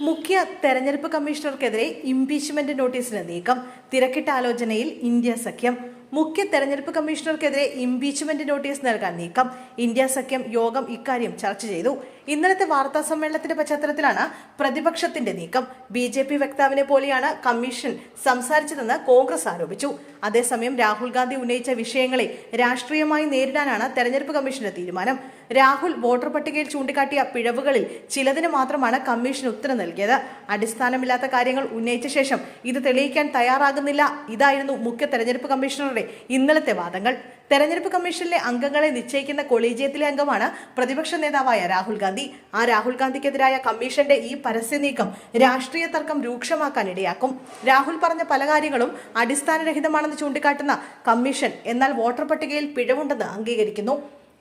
മുഖ്യ തെരഞ്ഞെടുപ്പ് കമ്മീഷണർക്കെതിരെ ഇംപീച്ച്മെന്റ് നോട്ടീസിന് നീക്കം. തിരക്കിട്ട ആലോചനയിൽ ഇന്ത്യ സഖ്യം. മുഖ്യ തെരഞ്ഞെടുപ്പ് കമ്മീഷണർക്കെതിരെ ഇംപീച്ച്മെന്റ് നോട്ടീസ് നൽകാൻ നീക്കം. ഇന്ത്യ സഖ്യം യോഗം ഇക്കാര്യം ചർച്ച ചെയ്തു. ഇന്നലത്തെ വാർത്താ സമ്മേളനത്തിന്റെ പശ്ചാത്തലത്തിലാണ് പ്രതിപക്ഷത്തിന്റെ നീക്കം. BJP വക്താവിനെ പോലെയാണ് കമ്മീഷൻ സംസാരിച്ചതെന്ന് കോൺഗ്രസ് ആരോപിച്ചു. അതേസമയം രാഹുൽ ഗാന്ധി ഉന്നയിച്ച വിഷയങ്ങളെ രാഷ്ട്രീയമായി നേരിടാനാണ് തെരഞ്ഞെടുപ്പ് കമ്മീഷന്റെ തീരുമാനം. രാഹുൽ വോട്ടർ പട്ടികയിൽ ചൂണ്ടിക്കാട്ടിയ പിഴവുകളിൽ ചിലതിന് മാത്രമാണ് കമ്മീഷൻ ഉത്തരം നൽകിയത്. അടിസ്ഥാനമില്ലാത്ത കാര്യങ്ങൾ ഉന്നയിച്ച ശേഷം ഇത് തെളിയിക്കാൻ തയ്യാറാകുന്നില്ല. ഇതായിരുന്നു മുഖ്യ തെരഞ്ഞെടുപ്പ് കമ്മീഷണറുടെ ഇന്നലത്തെ വാദങ്ങൾ. തെരഞ്ഞെടുപ്പ് കമ്മീഷനിലെ അംഗങ്ങളെ നിശ്ചയിക്കുന്ന കൊളീജിയത്തിലെ അംഗമാണ് പ്രതിപക്ഷ നേതാവായ രാഹുൽ ഗാന്ധി. ആ രാഹുൽ ഗാന്ധിക്കെതിരായ കമ്മീഷന്റെ ഈ പരസ്യ നീക്കം രാഷ്ട്രീയ തർക്കം രൂക്ഷമാക്കാൻ ഇടയാക്കും. രാഹുൽ പറഞ്ഞ പല കാര്യങ്ങളും അടിസ്ഥാനരഹിതമാണെന്ന് ചൂണ്ടിക്കാട്ടുന്ന കമ്മീഷൻ എന്നാൽ വോട്ടർ പട്ടികയിൽ പിഴവുണ്ടെന്ന് അംഗീകരിക്കുന്നു.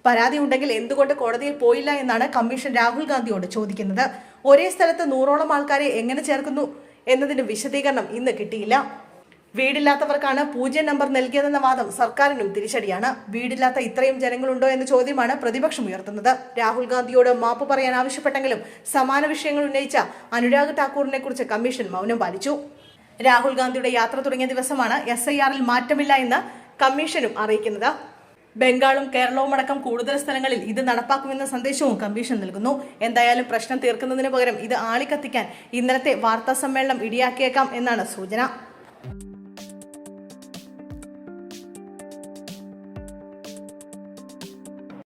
പരാതി ഉണ്ടെങ്കിൽ എന്തുകൊണ്ട് കോടതിയിൽ പോയില്ല എന്നാണ് കമ്മീഷൻ രാഹുൽ ഗാന്ധിയോട് ചോദിക്കുന്നത്. ഒരേ സ്ഥലത്ത് 100ഓളം ആൾക്കാരെ എങ്ങനെ ചേർക്കുന്നു എന്നതിന് വിശദീകരണം ഇന്ന് കിട്ടിയില്ല. വീടില്ലാത്തവർക്കാണ് 0 നമ്പർ നൽകിയതെന്ന വാദം സർക്കാരിനും തിരിച്ചടിയാണ്. വീടില്ലാത്ത ഇത്രയും ജനങ്ങളുണ്ടോ എന്ന ചോദ്യമാണ് പ്രതിപക്ഷം ഉയർത്തുന്നത്. രാഹുൽ ഗാന്ധിയോട് മാപ്പ് പറയാൻ ആവശ്യപ്പെട്ടെങ്കിലും സമാന വിഷയങ്ങൾ ഉന്നയിച്ച അനുരാഗ് ഠാക്കൂറിനെ കുറിച്ച് കമ്മീഷൻ മൗനം പാലിച്ചു. രാഹുൽ ഗാന്ധിയുടെ യാത്ര തുടങ്ങിയ ദിവസമാണ് SIRൽ മാറ്റമില്ല എന്ന് കമ്മീഷനും അറിയിക്കുന്നത്. ബംഗാളും കേരളവും അടക്കം കൂടുതൽ സ്ഥലങ്ങളിൽ ഇത് നടപ്പാക്കുമെന്ന സന്ദേശവും കമ്മീഷൻ നൽകുന്നു. എന്തായാലും പ്രശ്നം തീർക്കുന്നതിന് പകരം ഇത് ആളിക്കത്തിക്കാൻ ഇന്നലത്തെ വാർത്താ സമ്മേളനം ഇടയാക്കിയേക്കാം എന്നാണ് സൂചന.